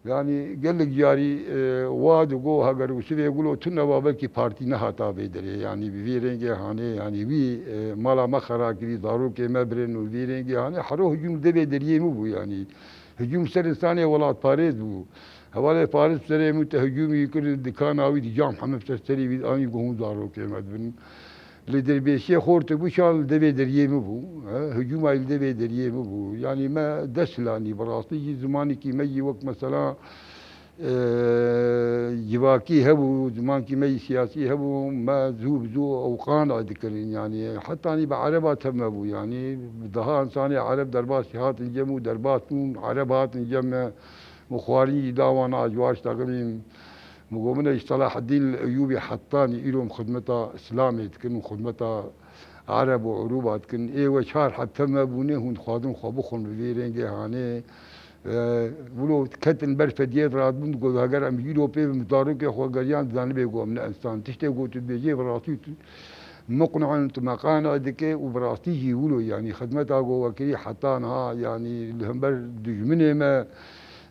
يعني قال لك جاري واد وجو هاجر وشذي يقولوا تنا بابك بارتي نهاتا بيدري يعني بفيرنجي هاني يعني بي مالا مخرا كذي دارو كي مبرن وفيرنجي هاني حرو هجوم دبي دريه مو يعني هجوم سر ثانية ولا باريس بو هوالي باريس سري مت هجوم يكون الدكان أوي دجام محمد تستري بيد أني يقوم دارو كي مبرن لدربيشي خورت بوشال دبي دريه مو هجوم عيل دبي دريه مو يعني ما دسلاني براسي زماني كي مي وقت مثلا جواكي هبو زمان كي مي سياسي هبو ما زو او قانع ذكرين يعني حتى اني بعربات هم ابو يعني بدها انساني عرب دربات هات الجمو دربات عربات الجمع مخواري داوانا اجواش تقريبا مقومنا صلاح الدين الايوبي حطاني الهم خدمتها اسلامي تكن خدمتها عرب وعروبات تكن ايوه شهر حتى ما بونه هون خادم خابوخون بفيرين هاني ولو كتن برفة ديت راتبون تقول هاجر أم يوروبي مدارك يا أخوة قريان زان بيجوا من إنسان تشتى قوت بيجي براسي مقنع أنت مقانا دكى وبراسي يقولوا يعني خدمتها جوا كذي حتى أنا يعني الهم بر دجمنة ما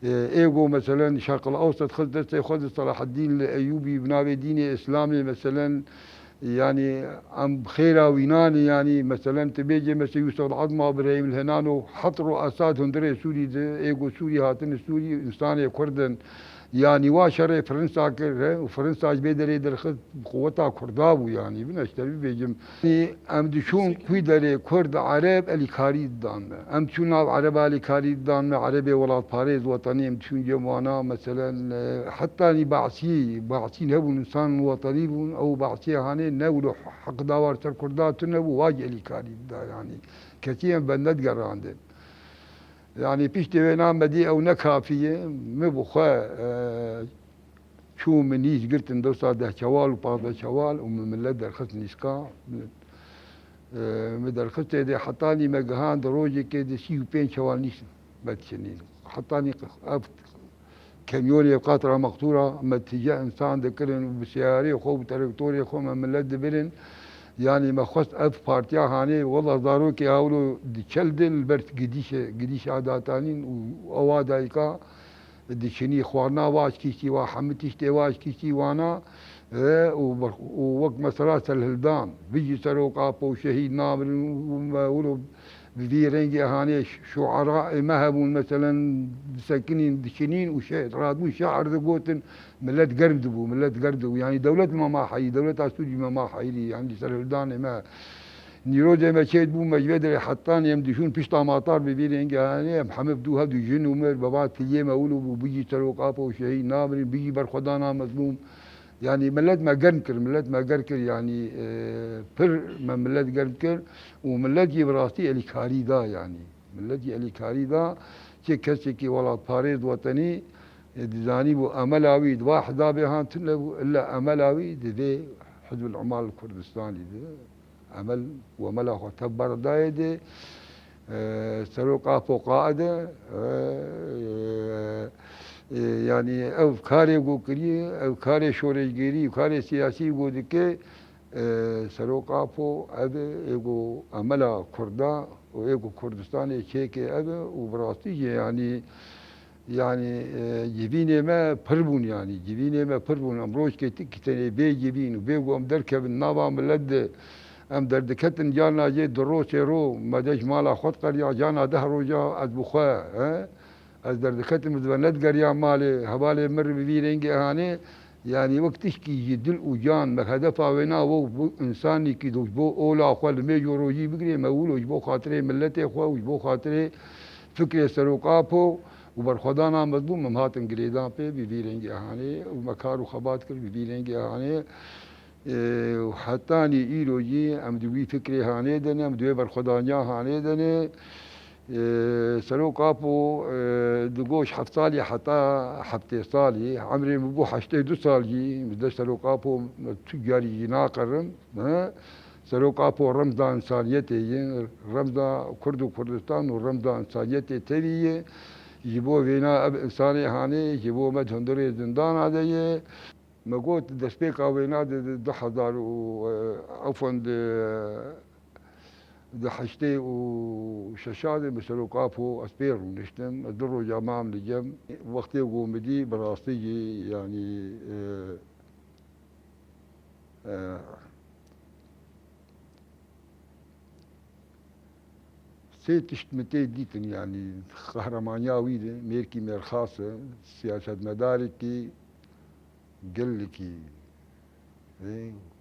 إيجو مثلا الشرق الأوسط خذ صلاح الدين الأيوبي بنابي ديني إسلامي مثلا يعني ام بخيرة ويناني يعني مثلا تبيجي مثلا يوسف العظمى ابراهيم الهنانو حط رؤسات هندري سوري ايجو سوري هاتن سوري انساني كردن يعني واشري فرنسا كره وفرنسا بيدري درخت بقوتها كردابو يعني بنشتري بيجم يعني ام دشون كويدري كرد عرب اللي كاريد دان ام تشون عرب اللي كاريد دان عربي ولا باريس وطني ام تشون جمانا مثلا حتى اني بعثي هبو انسان وطني او بعثي هاني نولو حق داور سر كردات نبو واجه اللي كاريد دا يعني كثيرا بندق عندهم يعني بيشتي وينام بدي او نكافيه مبخا شو منيش قلت ندوسا ده شوال وبعض شوال ومن ملد الخص نسكا مدر الخص دي حطاني مجهان دروجي كده شيو بين شوال نيش بتشنين حطاني كميوني قاطرة مقطورة ما تجاه انسان ذكرن بسياري وخو تركتوري خو من ملد بلن يعني ما خص اف بارتيا هاني والله ضاروكي هاولو دي برت قديش عاداتانين واوادايكا دي خوارنا واش كيشي وحمتيش تي واش كيشي وانا ووقت مسرات الهلدان بيجي سروقا بو شهيد نامر ولو بفيرنجي هاني شعراء مهبون مثلا ساكنين دشنين وشهد رادون شعر ذقوتن ملت قردبو ملت قردبو يعني دولة ما حي دولة اسوجي ما حي يعني سرهلدان ما نيروجا ما شيد بو مجبدر حطان يمدشون بيشتا مطار بفيرنجي هاني محمد دو هدو جن ومر بابات تيما اولو بيجي سروقا بو شهيد نامر بيجي برخدانا مظلوم يعني ملت ما قركر يعني بر ما ملت قركر وملت براسي اللي كاري دا يعني ملت اللي كاري دا شي كسكي ولا باريس وطني دزاني بو املاوي واحد بهان تنبو الا املاوي دي حزب العمال الكردستاني دي عمل وملا تبر دايدي سروقا فوق قاعده يعني او کاری گو کری او کاری شورشگیری کاری سیاسی گو دکه سروقا پو اب ایگو عملا کردا و ایگو کردستان چه که اب و براستی يعني جبيني ما بربون يعني جبيني ما بربون امروز كتني بي جبين وبيجو ام دركب النابا ملد ام دردكتن جانا جي دروس رو ما دش مالا خد قريا جانا دهرو جا از بخا از دردكتن مدبنت قريا مالي هبالي مر بفيرنجي هاني يعني وقتش كي دل وجان ما هدفا وينا و انساني كي دوش بو اولا خول ميجو روجي بقري ما ولو جبو خاطري ملتي خو وجبو خاطري فكري سروقابو وبرخدانا مظلوم مهاتن قريدان بي بفيرنجي هاني ومكار وخبات كل بفيرنجي هاني وحتاني إيلو جي أم دوي فكري هاني دني أم دوي برخدانيا هاني دني سروقابو دقوش حفتالي حتى حفتي صالي عمري مبو حشتي دو صالي مدى سروقابو تجاري ناقرن سروقابو رمضان إنسانيتي رمضان كردو كردستان ورمضان إنسانيتي تبيه جيبو فينا اب انساني هاني جيبو مد هندري زندان هذا ما قلت دسبيك او فينا 1000 عفوا دحشتي وششادي بسلو قافو أسبير ونشتم الدرو جامعة من الجم وقتي وقومدي براستيجي يعني آه سيتشت متي ديتن يعني قهرمانياوي ميركي مير خاصة سياسة مداركي قلكي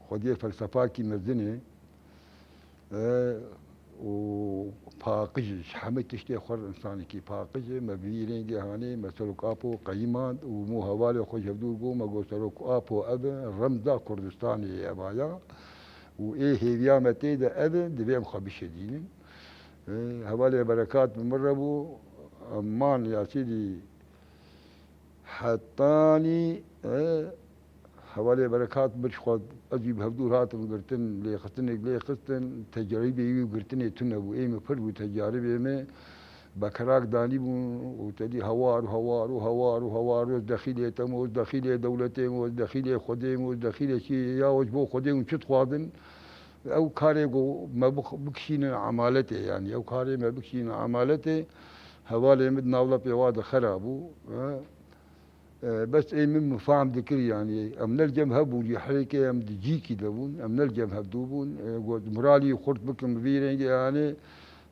خدي فلسفاكي مزنة وباقج حمد تشتي خور إنساني كي باقج مبيرين جهاني مسلوك أبو قيمان ومو هوالي خوش هبدو جو مجو سلوك أبو أبا رمزة كردستاني أبايا وإيه هيفيا متي ده أبا دبيم خبيش دينين هوالي بركات بمربو أمان يا سيدي حطاني حوالي بركات برش خود أجيب هبدور هاتم قرتن لي خستن تجاربي قرتني تنبو إيه مفرق تجاربي ما بكراك داني وتدي هوار داخلية تم داخلية دولتين داخلية خديم داخلية شيء يا وجبو خديم شت خادن أو كاري جو ما بكشين عمالته يعني أو كاري ما بكشين عمالته حوالي مدنا ولا بيواد خرابو بس ايه من مفاهم ذكري يعني امن الجم واللي حريكه ام دجيكي دبون امن الجم هبدوبون مرالي وخرط بكم بيرين يعني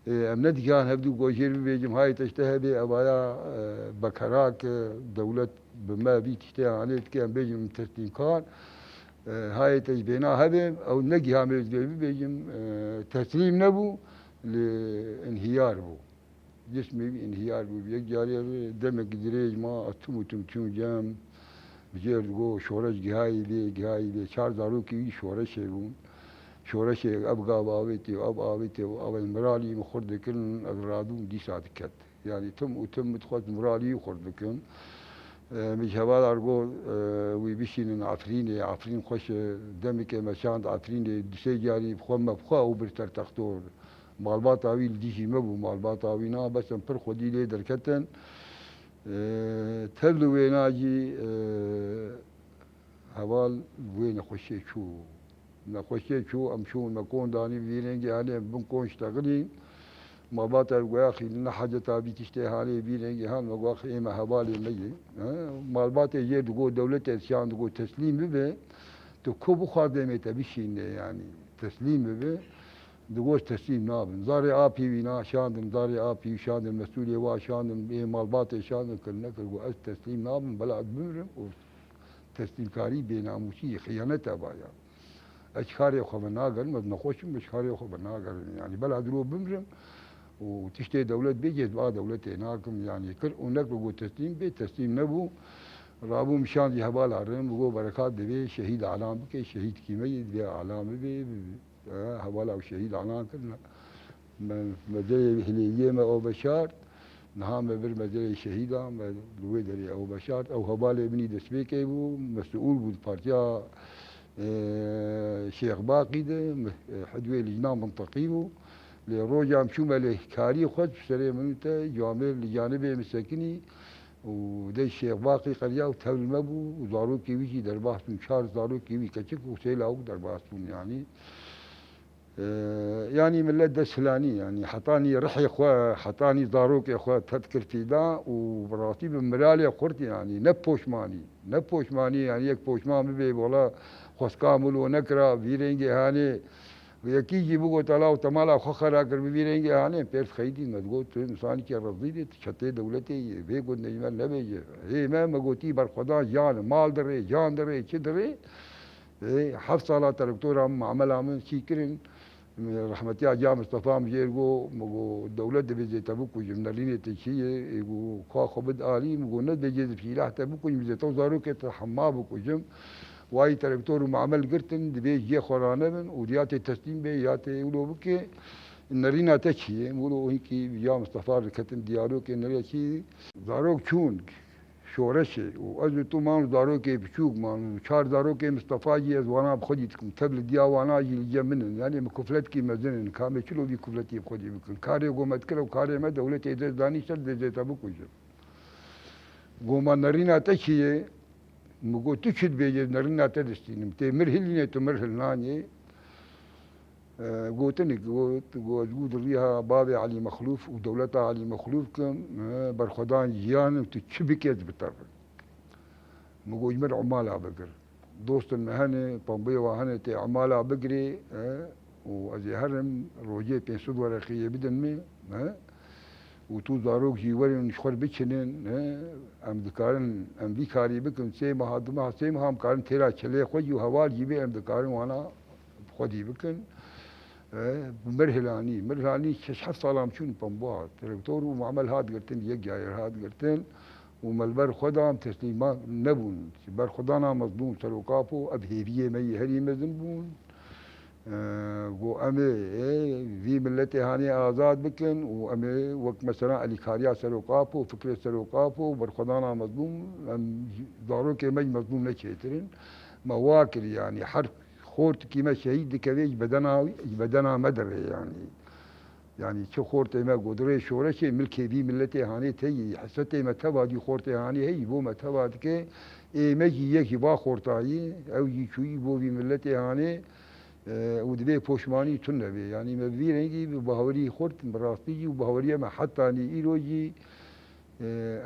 امن دجان هبدو جوجير بيجم هاي تشتهى بي ابايا بكراك دولة بما بي تشتهى عليه كان بيجم تسليم كان هاي تجبينا هبم او نجي هامل بيجم تسليم نبو لانهيار بو جسمي انهيار بيك جاري دمك دريج ما اتم جام بجير جو شورش جهاي بي چار دارو کی شورش بون شورش ابقى باويتي واباويتي وابا مرالي مخرد كن اغرادون دي ساعت كت يعني تم تخوت مرالي وخرد كن مش هوال ارجو ويبشين عفرين خوش دمك مشان عفرين دسي جاري بخوم بخوا وبرتر تختور مالبات آویل دیشی مبو مالبات آوینا بس پر خودی لی درکتن تبلو ویناجی هوال وين خوشي شو نخوشي شو امشون مكون داني بيرنجي عليه بنكون اشتغلين ما باتا الواخي لنا حاجة تابي تشتهي عليه بيرنجي هان مواخي ايما هوالي مي مال باتا يجي تقول دولة شان تقول تسليم ببه تكوبو خادمة تبشين يعني تسليم ببه دقوش تسليم نابن زاري آبي وينا شاندن زاري آبي شاندن مسؤولية وا شاندن إيه مالباتي شاندن كل نكر وأس تسليم نابن بلا بمرم وتسليم كاري بيناموشي خيانة بايا أشخاري خو بناقر ما بنخوشم أشخاري خو بناقر يعني بلا درو بمرم وتشتي دولة بيجي بقى دولة هناكم يعني كل ونكر وتسليم بي تسليم نبو رابو مشان دي هبال عرم وقو بركات دبي شهيد علام بكي شهيد كيميت بي علام بي هوالا وشهيد عنان كلنا مدري هليلية ما أو بشار نهام بر مدري شهيدا الويدري أو بشار أو هبالي ابني دسبيك أبو مسؤول بالبارتيا شيخ باقي ده حدوي لجنة منطقيه لروجا مشومة لكاري خد بسري منوتا جامل لجانبه مساكني وده الشيخ باقي قرية وتهل المبو وزاروكي ويجي درباستون شار زاروكي وي كتشك وسيلا أو درباستون يعني من لدى سلاني يعني حطاني رحي اخوة حطاني زاروك اخوة تذكر في دا وبراتي بمرالي قرتي يعني نبوش ماني يعني يك بوشمان ببي والله خوش كامل ونكرا بيرينجي هاني ويكيجي بقو تلاو تمالا خخرا كر بيرينجي هاني بيرف خيدي مدقو انسان كي رضيدي تشتي دولتي بيقو نجمال نبيجي هي ما مقوتي برخدا جان مال دري جان دري چه دري حفظ صلاة الدكتور عمل من شيكرين رحمتي جا مصطفى مجيرجو مجو الدولة بيجي تبوكو جمناليني تشيه يجو خا بد آلي مجو ند بيجي في لاح تبوكو يجي توزارو كت حما بوكو جم واي تركتور معمل قرتن بيجي خرانة من ودياتي تسليم بياتي ولو بكي النرينا تشيه مولو هيكي جا مصطفى ركتن ديالو كي نريا شي زاروك شون شورشه وأجل تو مانو دارو كي بشوك مانو شار دارو كي مصطفى جي وانا بخدي تكم تبل ديا وانا جي الجمن يعني مكفلت كي مزنن كامل شلو بي كفلتي بخدي بكن كاري قومت كلو كاري ما دولة إدرس داني شد زي تبوكو جم قوما نرينا تشيه مقو تشد بيجي نرينا تدستين متي مرهلين تو مرهل ناني قوتني قوت ريها بابي علي مخلوف ودولتها علي مخلوف كم برخدان جيان تشبكت بتر مجمر عمالة بقر دوست المهنة بامبي وهنة تي عمالة بقري وأزي هرم روجي بينسود ورقية بدن مي وتو زاروك جيوري نشخر بيتشنين ام دكارن ام بيكاري بكن سيما هادما سيما هم كارن تيرا چلي خوجي وهوال جيبي ام دكارن وانا خودي بكن مرهلاني شحال صالام شون بامبوا تركتور ومعمل هاد قرتن يك جاير هاد قرتن وملبر خدام تسليما نبون بر خدانا مظلوم سلوكابو ابهيبيه مي هري مزنبون و امي في ملتي هاني آزاد بكن و امي وقت مثلا علي كاريا سلوقافو فكرة سلوقافو برخدانا مظلوم دارو كي مج مظلوم نشيترين مواكل يعني حرف خورت كيما شهيد كذي بدنا مدر يعني شو خورتي ما قدري شورشي ملكي في ملتي هاني تي حسيتي ما تبادي خورتي هاني هي بو ما تباد كي مجي يكي با خورتاي او يشوي بو في ملتي هاني ودبي بوشماني تنبي يعني ما بيني بهوري خورت براستي وبهوريه ما حتى اني ايروجي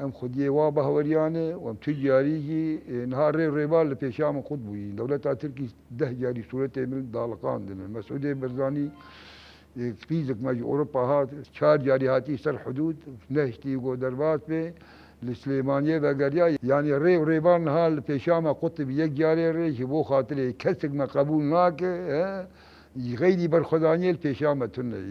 ام خديه وبهوريانه وام تجاريجي نهار ريبال بيشام قطبي دولتها تركي ده جاري صورته من دالقان دن مسعودي برزاني فيزك ما اوروبا هات چار جاري هاتي سر حدود نهشتي جو دربات به السليمانيه وغيرها يعني ريبان هال بيشام قطب يك جاري ري بو خاطر كسك ما قبول ناك غيري برخدانيه البيشامه تنه